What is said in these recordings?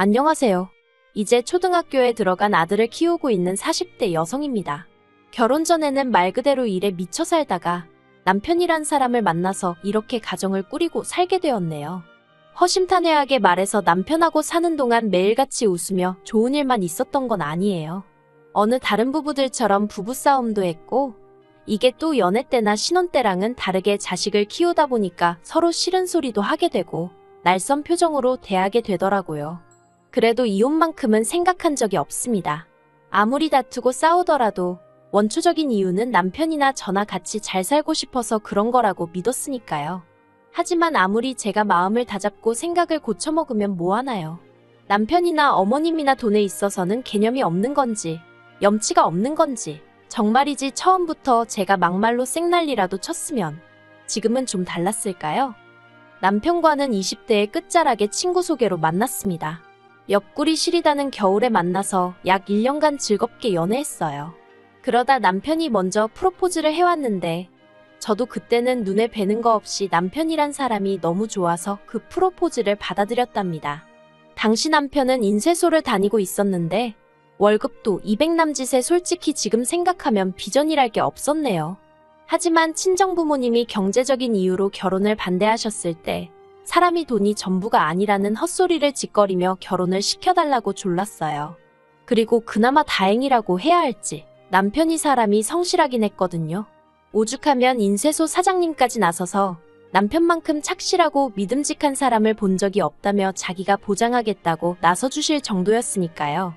안녕하세요. 이제 초등학교에 들어간 아들을 키우고 있는 40대 여성입니다. 결혼 전에는 말 그대로 일에 미쳐 살다가 남편이란 사람을 만나서 이렇게 가정을 꾸리고 살게 되었네요. 허심탄회하게 말해서 남편하고 사는 동안 매일같이 웃으며 좋은 일만 있었던 건 아니에요. 어느 다른 부부들처럼 부부싸움도 했고, 이게 또 연애 때나 신혼 때랑은 다르게 자식을 키우다 보니까 서로 싫은 소리도 하게 되고 날선 표정으로 대하게 되더라고요. 그래도 이혼만큼은 생각한 적이 없습니다. 아무리 다투고 싸우더라도 원초적인 이유는 남편이나 저나 같이 잘 살고 싶어서 그런 거라고 믿었으니까요. 하지만 아무리 제가 마음을 다잡고 생각을 고쳐먹으면 뭐하나요? 남편이나 어머님이나 돈에 있어서는 개념이 없는 건지, 염치가 없는 건지, 정말이지 처음부터 제가 막말로 생난리라도 쳤으면 지금은 좀 달랐을까요? 남편과는 20대의 끝자락에 친구 소개로 만났습니다. 옆구리 시리다는 겨울에 만나서 약 1년간 즐겁게 연애했어요. 그러다 남편이 먼저 프로포즈를 해왔는데 저도 그때는 눈에 뵈는 거 없이 남편이란 사람이 너무 좋아서 그 프로포즈를 받아들였답니다. 당시 남편은 인쇄소를 다니고 있었는데 월급도 200남짓에 솔직히 지금 생각하면 비전이랄 게 없었네요. 하지만 친정부모님이 경제적인 이유로 결혼을 반대하셨을 때 사람이 돈이 전부가 아니라는 헛소리를 짓거리며 결혼을 시켜달라고 졸랐어요. 그리고 그나마 다행이라고 해야 할지 남편이 사람이 성실하긴 했거든요. 오죽하면 인쇄소 사장님까지 나서서 남편만큼 착실하고 믿음직한 사람을 본 적이 없다며 자기가 보장하겠다고 나서주실 정도였으니까요.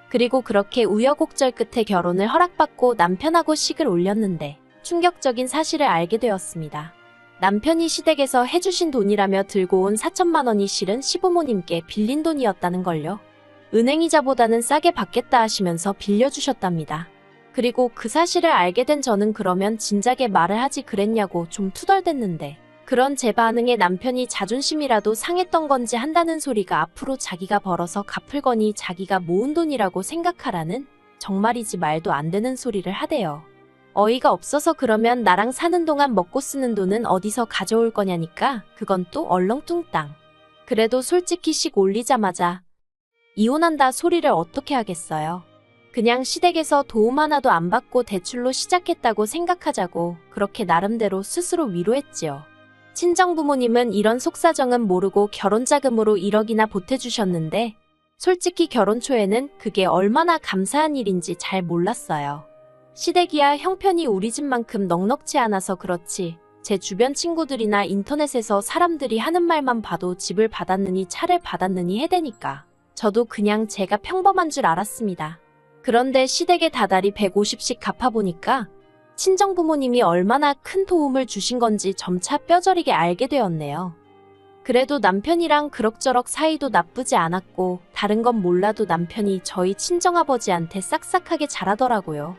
그리고 그렇게 우여곡절 끝에 결혼을 허락받고 남편하고 식을 올렸는데 충격적인 사실을 알게 되었습니다. 남편이 시댁에서 해주신 돈이라며 들고 온 4천만 원이 실은 시부모님께 빌린 돈이었다는 걸요. 은행이자보다는 싸게 받겠다 하시면서 빌려주셨답니다. 그리고 그 사실을 알게 된 저는 그러면 진작에 말을 하지 그랬냐고 좀 투덜댔는데 그런 제 반응에 남편이 자존심이라도 상했던 건지 한다는 소리가 앞으로 자기가 벌어서 갚을 거니 자기가 모은 돈이라고 생각하라는 정말이지 말도 안 되는 소리를 하대요. 어이가 없어서 그러면 나랑 사는 동안 먹고 쓰는 돈은 어디서 가져올 거냐니까 그건 또 얼렁뚱땅. 그래도 솔직히 식 올리자마자 이혼한다 소리를 어떻게 하겠어요. 그냥 시댁에서 도움 하나도 안 받고 대출로 시작했다고 생각하자고 그렇게 나름대로 스스로 위로했지요. 친정부모님은 이런 속사정은 모르고 결혼자금으로 1억이나 보태주셨는데 솔직히 결혼 초에는 그게 얼마나 감사한 일인지 잘 몰랐어요. 시댁이야 형편이 우리 집만큼 넉넉지 않아서 그렇지 제 주변 친구들이나 인터넷에서 사람들이 하는 말만 봐도 집을 받았느니 차를 받았느니 해대니까 저도 그냥 제가 평범한 줄 알았습니다. 그런데 시댁에 다달이 150씩 갚아보니까 친정부모님이 얼마나 큰 도움을 주신 건지 점차 뼈저리게 알게 되었네요. 그래도 남편이랑 그럭저럭 사이도 나쁘지 않았고 다른 건 몰라도 남편이 저희 친정아버지한테 싹싹하게 잘하더라고요.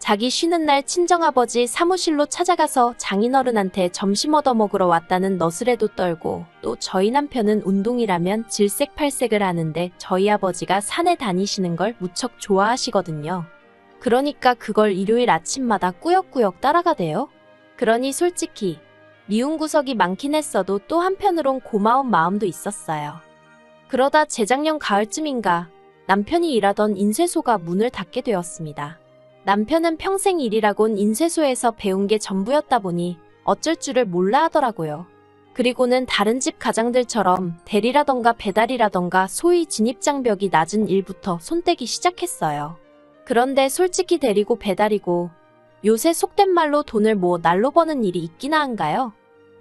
자기 쉬는 날 친정아버지 사무실로 찾아가서 장인어른한테 점심 얻어먹으러 왔다는 너스레도 떨고 또 저희 남편은 운동이라면 질색팔색을 하는데 저희 아버지가 산에 다니시는 걸 무척 좋아하시거든요. 그러니까 그걸 일요일 아침마다 꾸역꾸역 따라가대요. 그러니 솔직히 미운 구석이 많긴 했어도 또 한편으론 고마운 마음도 있었어요. 그러다 재작년 가을쯤인가 남편이 일하던 인쇄소가 문을 닫게 되었습니다. 남편은 평생 일이라곤 인쇄소에서 배운 게 전부였다 보니 어쩔 줄을 몰라 하더라고요. 그리고는 다른 집 가장들처럼 대리라던가 배달이라던가 소위 진입장벽이 낮은 일부터 손떼기 시작했어요. 그런데 솔직히 대리고 배달이고 요새 속된 말로 돈을 날로 버는 일이 있기나 한가요?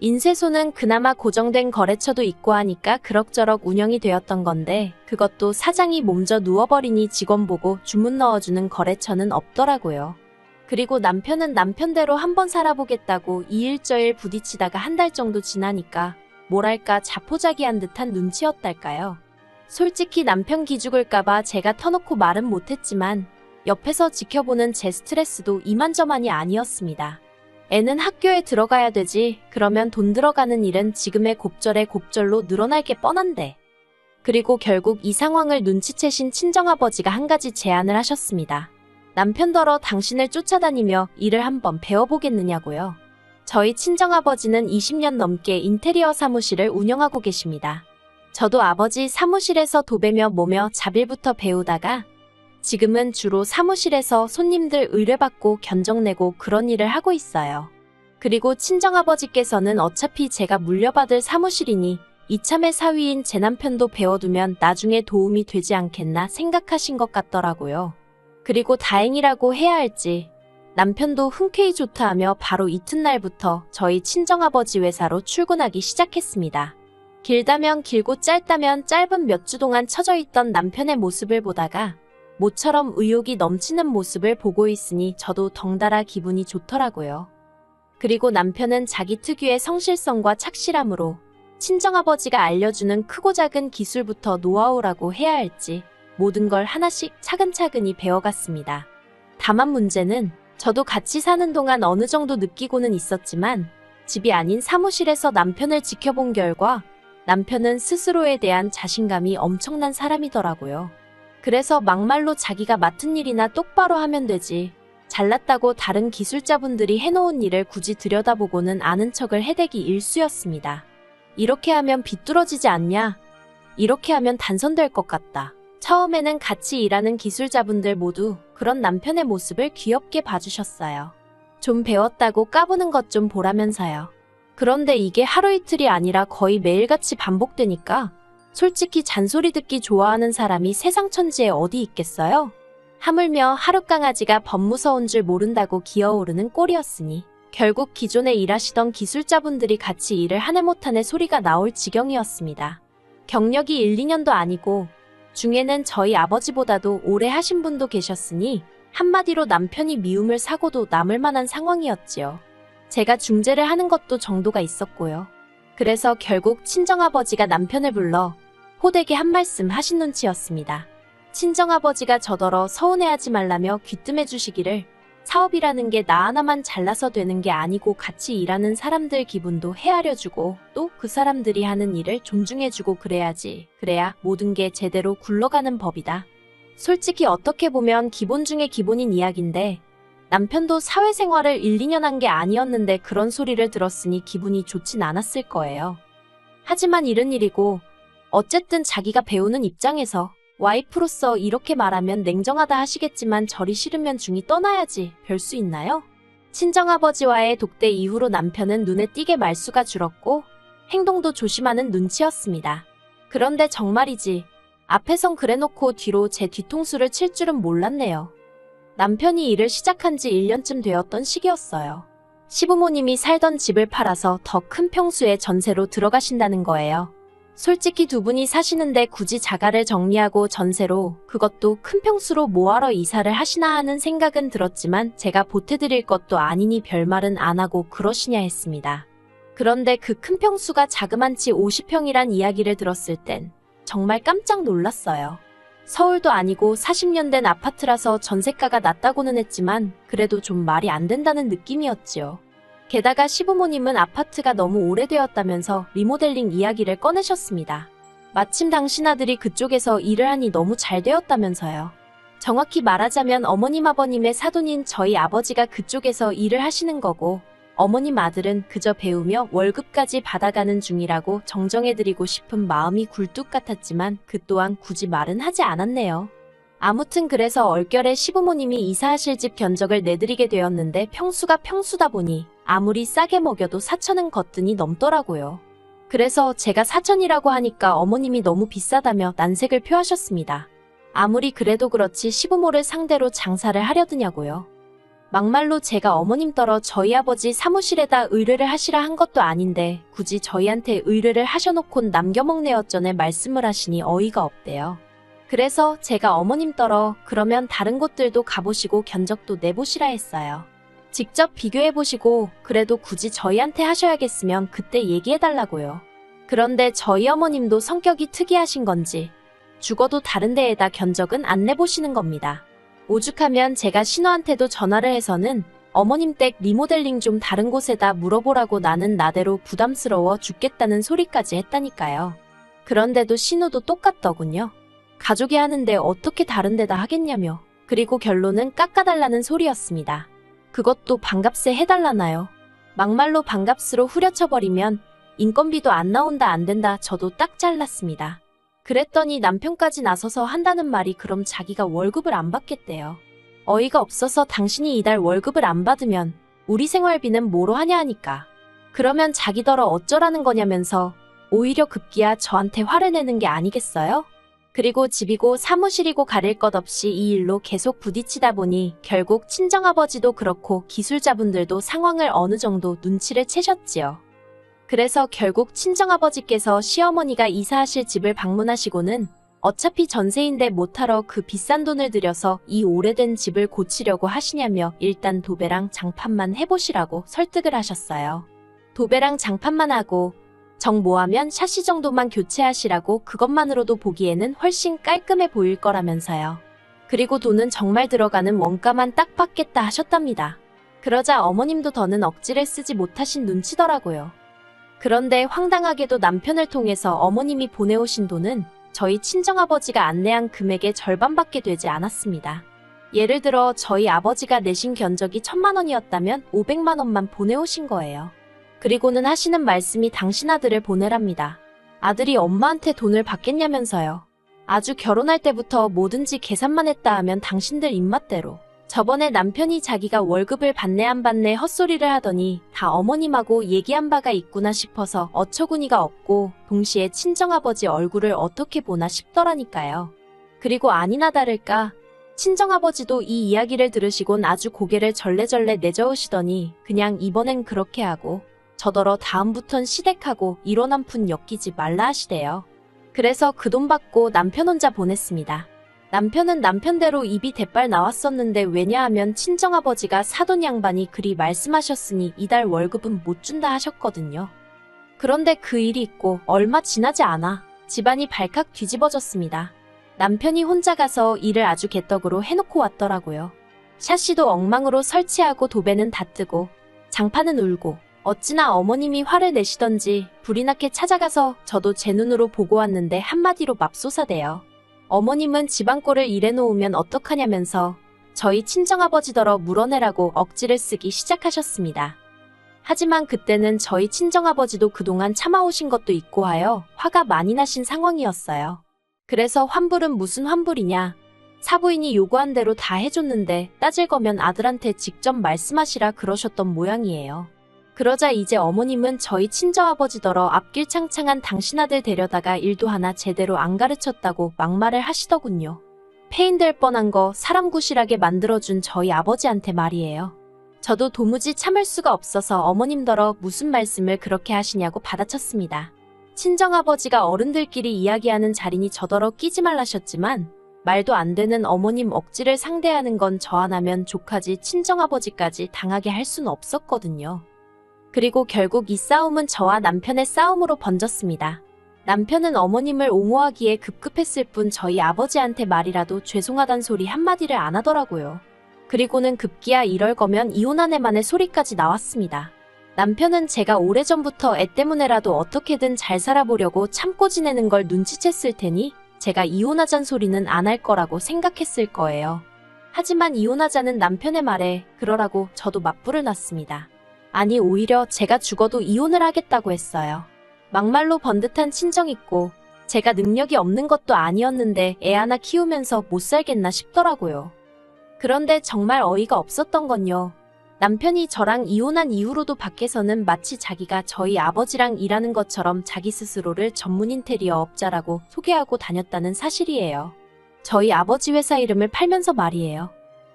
인쇄소는 그나마 고정된 거래처도 있고 하니까 그럭저럭 운영이 되었던 건데 그것도 사장이 몸져 누워버리니 직원 보고 주문 넣어주는 거래처는 없더라고요. 그리고 남편은 남편대로 한번 살아보겠다고 이일저일 부딪히다가 한 달 정도 지나니까 뭐랄까 자포자기한 듯한 눈치였달까요. 솔직히 남편 기죽을까봐 제가 터놓고 말은 못했지만 옆에서 지켜보는 제 스트레스도 이만저만이 아니었습니다. 애는 학교에 들어가야 되지 그러면 돈 들어가는 일은 지금의 곱절에 곱절로 늘어날 게 뻔한데. 그리고 결국 이 상황을 눈치채신 친정아버지가 한 가지 제안을 하셨습니다. 남편더러 당신을 쫓아다니며 일을 한번 배워보겠느냐고요. 저희 친정아버지는 20년 넘게 인테리어 사무실을 운영하고 계십니다. 저도 아버지 사무실에서 도배며 뭐며 자빌부터 배우다가 지금은 주로 사무실에서 손님들 의뢰받고 견적 내고 그런 일을 하고 있어요. 그리고 친정아버지께서는 어차피 제가 물려받을 사무실이니 이참에 사위인 제 남편도 배워두면 나중에 도움이 되지 않겠나 생각하신 것 같더라고요. 그리고 다행이라고 해야 할지 남편도 흔쾌히 좋다 하며 바로 이튿날부터 저희 친정아버지 회사로 출근하기 시작했습니다. 길다면 길고 짧다면 짧은 몇 주 동안 처져 있던 남편의 모습을 보다가 모처럼 의욕이 넘치는 모습을 보고 있으니 저도 덩달아 기분이 좋더라고요. 그리고 남편은 자기 특유의 성실성과 착실함으로 친정아버지가 알려주는 크고 작은 기술부터 노하우라고 해야 할지 모든 걸 하나씩 차근차근히 배워갔습니다. 다만 문제는 저도 같이 사는 동안 어느 정도 느끼고는 있었지만 집이 아닌 사무실에서 남편을 지켜본 결과 남편은 스스로에 대한 자신감이 엄청난 사람이더라고요. 그래서 막말로 자기가 맡은 일이나 똑바로 하면 되지, 잘났다고 다른 기술자분들이 해놓은 일을 굳이 들여다보고는 아는 척을 해대기 일쑤였습니다. 이렇게 하면 비뚤어지지 않냐? 이렇게 하면 단선될 것 같다. 처음에는 같이 일하는 기술자분들 모두 그런 남편의 모습을 귀엽게 봐주셨어요. 좀 배웠다고 까부는 것 좀 보라면서요. 그런데 이게 하루 이틀이 아니라 거의 매일같이 반복되니까 솔직히 잔소리 듣기 좋아하는 사람이 세상 천지에 어디 있겠어요? 하물며 하룻강아지가 법무서운 줄 모른다고 기어오르는 꼴이었으니 결국 기존에 일하시던 기술자분들이 같이 일을 한 해 못 한 해 소리가 나올 지경이었습니다. 경력이 1, 2년도 아니고 중에는 저희 아버지보다도 오래 하신 분도 계셨으니 한마디로 남편이 미움을 사고도 남을 만한 상황이었지요. 제가 중재를 하는 것도 정도가 있었고요. 그래서 결국 친정아버지가 남편을 불러 호되게 한 말씀 하신 눈치였습니다. 친정아버지가 저더러 서운해하지 말라며 귀뜸해 주시기를 사업이라는 게 나 하나만 잘나서 되는 게 아니고 같이 일하는 사람들 기분도 헤아려주고 또 그 사람들이 하는 일을 존중해주고 그래야지. 그래야 모든 게 제대로 굴러가는 법이다. 솔직히 어떻게 보면 기본 중에 기본인 이야기인데 남편도 사회생활을 1, 2년 한 게 아니었는데 그런 소리를 들었으니 기분이 좋진 않았을 거예요. 하지만 이런 일이고 어쨌든 자기가 배우는 입장에서 와이프로서 이렇게 말하면 냉정하다 하시겠지만 절이 싫으면 중이 떠나야지 별 수 있나요? 친정아버지와의 독대 이후로 남편은 눈에 띄게 말수가 줄었고 행동도 조심하는 눈치였습니다. 그런데 정말이지 앞에선 그래놓고 뒤로 제 뒤통수를 칠 줄은 몰랐네요. 남편이 일을 시작한 지 1년쯤 되었던 시기였어요. 시부모님이 살던 집을 팔아서 더 큰 평수의 전세로 들어가신다는 거예요. 솔직히 두 분이 사시는데 굳이 자가를 정리하고 전세로 그것도 큰 평수로 뭐하러 이사를 하시나 하는 생각은 들었지만 제가 보태드릴 것도 아니니 별말은 안 하고 그러시냐 했습니다. 그런데 그 큰 평수가 자그만치 50평이란 이야기를 들었을 땐 정말 깜짝 놀랐어요. 서울도 아니고 40년 된 아파트라서 전세가가 낮다고는 했지만 그래도 좀 말이 안 된다는 느낌이었지요. 게다가 시부모님은 아파트가 너무 오래되었다면서 리모델링 이야기를 꺼내셨습니다. 마침 당신 아들이 그쪽에서 일을 하니 너무 잘 되었다면서요. 정확히 말하자면 어머님 아버님의 사돈인 저희 아버지가 그쪽에서 일을 하시는 거고 어머님 아들은 그저 배우며 월급까지 받아가는 중이라고 정정해드리고 싶은 마음이 굴뚝 같았지만 그 또한 굳이 말은 하지 않았네요. 아무튼 그래서 얼결에 시부모님이 이사하실 집 견적을 내드리게 되었는데 평수가 평수다 보니 아무리 싸게 먹여도 4천은 거뜬히 넘더라고요. 그래서 제가 4천이라고 하니까 어머님이 너무 비싸다며 난색을 표하셨습니다. 아무리 그래도 그렇지 시부모를 상대로 장사를 하려드냐고요. 막말로 제가 어머님 떨어 저희 아버지 사무실에다 의뢰를 하시라 한 것도 아닌데 굳이 저희한테 의뢰를 하셔놓곤 남겨먹네 어쩌네 말씀을 하시니 어이가 없대요. 그래서 제가 어머님 떨어 그러면 다른 곳들도 가보시고 견적도 내보시라 했어요. 직접 비교해보시고 그래도 굳이 저희한테 하셔야겠으면 그때 얘기해달라고요. 그런데 저희 어머님도 성격이 특이하신 건지 죽어도 다른 데에다 견적은 안 내보시는 겁니다. 오죽하면 제가 신우한테도 전화를 해서는 어머님 댁 리모델링 좀 다른 곳에다 물어보라고 나는 나대로 부담스러워 죽겠다는 소리까지 했다니까요. 그런데도 신우도 똑같더군요. 가족이 하는데 어떻게 다른 데다 하겠냐며. 그리고 결론은 깎아달라는 소리였습니다. 그것도 반값에 해달라나요. 막말로 반값으로 후려쳐버리면 인건비도 안 나온다 안 된다 저도 딱 잘랐습니다. 그랬더니 남편까지 나서서 한다는 말이 그럼 자기가 월급을 안 받겠대요. 어이가 없어서 당신이 이달 월급을 안 받으면 우리 생활비는 뭐로 하냐 하니까 그러면 자기더러 어쩌라는 거냐면서 오히려 급기야 저한테 화를 내는 게 아니겠어요? 그리고 집이고 사무실이고 가릴 것 없이 이 일로 계속 부딪히다 보니 결국 친정아버지도 그렇고 기술자분들도 상황을 어느 정도 눈치를 채셨지요. 그래서 결국 친정아버지께서 시어머니가 이사하실 집을 방문하시고는 어차피 전세인데 못하러 그 비싼 돈을 들여서 이 오래된 집을 고치려고 하시냐며 일단 도배랑 장판만 해보시라고 설득을 하셨어요. 도배랑 장판만 하고 정 모하면 샤시 정도만 교체하시라고 그것만으로도 보기에는 훨씬 깔끔해 보일 거라면서요. 그리고 돈은 정말 들어가는 원가만 딱 받겠다 하셨답니다. 그러자 어머님도 더는 억지를 쓰지 못하신 눈치더라고요. 그런데 황당하게도 남편을 통해서 어머님이 보내오신 돈은 저희 친정아버지가 안내한 금액의 절반밖에 되지 않았습니다. 예를 들어 저희 아버지가 내신 견적이 1,000만 원이었다면 500만 원만 보내오신 거예요. 그리고는 하시는 말씀이 당신 아들을 보내랍니다. 아들이 엄마한테 돈을 받겠냐면서요. 아주 결혼할 때부터 뭐든지 계산만 했다 하면 당신들 입맛대로. 저번에 남편이 자기가 월급을 받네 안 받네 헛소리를 하더니 다 어머님하고 얘기한 바가 있구나 싶어서 어처구니가 없고 동시에 친정아버지 얼굴을 어떻게 보나 싶더라니까요. 그리고 아니나 다를까 친정아버지도 이 이야기를 들으시곤 아주 고개를 절레절레 내저으시더니 그냥 이번엔 그렇게 하고 저더러 다음부턴 시댁하고 이런 한 푼 엮이지 말라 하시대요. 그래서 그 돈 받고 남편 혼자 보냈습니다. 남편은 남편대로 입이 대빨 나왔었는데 왜냐하면 친정아버지가 사돈 양반이 그리 말씀하셨으니 이달 월급은 못 준다 하셨거든요. 그런데 그 일이 있고 얼마 지나지 않아 집안이 발칵 뒤집어졌습니다. 남편이 혼자 가서 일을 아주 개떡으로 해놓고 왔더라고요. 샤시도 엉망으로 설치하고 도배는 다 뜨고 장판은 울고 어찌나 어머님이 화를 내시던지 불이 나게 찾아가서 저도 제 눈으로 보고 왔는데 한마디로 맙소사대요. 어머님은 집안꼴을 이래놓으면 어떡하냐면서 저희 친정아버지더러 물어내라고 억지를 쓰기 시작하셨습니다. 하지만 그때는 저희 친정아버지도 그동안 참아오신 것도 있고 하여 화가 많이 나신 상황이었어요. 그래서 환불은 무슨 환불이냐. 사부인이 요구한 대로 다 해줬는데 따질 거면 아들한테 직접 말씀하시라 그러셨던 모양이에요. 그러자 이제 어머님은 저희 친정아버지더러 앞길 창창한 당신 아들 데려다가 일도 하나 제대로 안 가르쳤다고 막말을 하시더군요. 폐인될 뻔한 거 사람 구실하게 만들어준 저희 아버지한테 말이에요. 저도 도무지 참을 수가 없어서 어머님더러 무슨 말씀을 그렇게 하시냐고 받아쳤습니다. 친정아버지가 어른들끼리 이야기하는 자리니 저더러 끼지 말라셨지만 말도 안 되는 어머님 억지를 상대하는 건 저 하나면 족하지 친정아버지까지 당하게 할 수는 없었거든요. 그리고 결국 이 싸움은 저와 남편의 싸움으로 번졌습니다. 남편은 어머님을 옹호하기에 급급했을 뿐 저희 아버지한테 말이라도 죄송하단 소리 한마디를 안 하더라고요. 그리고는 급기야 이럴 거면 이혼하네만의 소리까지 나왔습니다. 남편은 제가 오래전부터 애 때문에라도 어떻게든 잘 살아보려고 참고 지내는 걸 눈치챘을 테니 제가 이혼하잔 소리는 안 할 거라고 생각했을 거예요. 하지만 이혼하자는 남편의 말에 그러라고 저도 맞불을 놨습니다. 아니 오히려 제가 죽어도 이혼을 하겠다고 했어요. 막말로 번듯한 친정 있고 제가 능력이 없는 것도 아니었는데 애 하나 키우면서 못 살겠나 싶더라고요. 그런데 정말 어이가 없었던 건요. 남편이 저랑 이혼한 이후로도 밖에서는 마치 자기가 저희 아버지랑 일하는 것처럼 자기 스스로를 전문 인테리어 업자라고 소개하고 다녔다는 사실이에요. 저희 아버지 회사 이름을 팔면서 말이에요.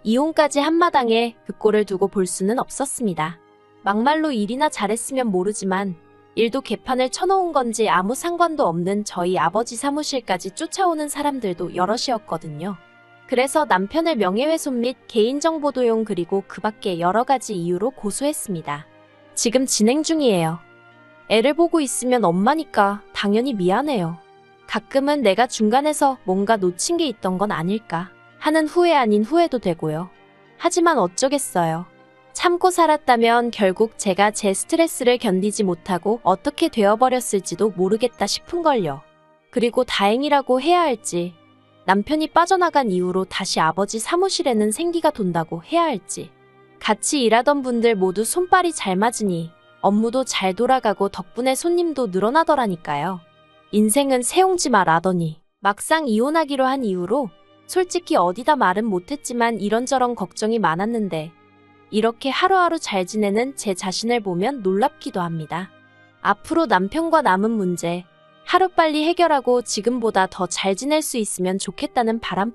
이혼까지 한마당에 그 꼴을 두고 볼 수는 없었습니다. 막말로 일이나 잘했으면 모르지만 일도 개판을 쳐놓은 건지 아무 상관도 없는 저희 아버지 사무실까지 쫓아오는 사람들도 여럿이었거든요. 그래서 남편을 명예훼손 및 개인정보 도용 그리고 그 밖에 여러 가지 이유로 고소했습니다. 지금 진행 중이에요. 애를 보고 있으면 엄마니까 당연히 미안해요. 가끔은 내가 중간에서 뭔가 놓친 게 있던 건 아닐까 하는 후회 아닌 후회도 되고요. 하지만 어쩌겠어요. 참고 살았다면 결국 제가 제 스트레스를 견디지 못하고 어떻게 되어버렸을지도 모르겠다 싶은걸요. 그리고 다행이라고 해야 할지, 남편이 빠져나간 이후로 다시 아버지 사무실에는 생기가 돈다고 해야 할지, 같이 일하던 분들 모두 손발이 잘 맞으니 업무도 잘 돌아가고 덕분에 손님도 늘어나더라니까요. 인생은 새옹지마라더니 막상 이혼하기로 한 이후로 솔직히 어디다 말은 못했지만 이런저런 걱정이 많았는데 이렇게 하루하루 잘 지내는 제 자신을 보면 놀랍기도 합니다. 앞으로 남편과 남은 문제 하루빨리 해결하고 지금보다 더 잘 지낼 수 있으면 좋겠다는 바람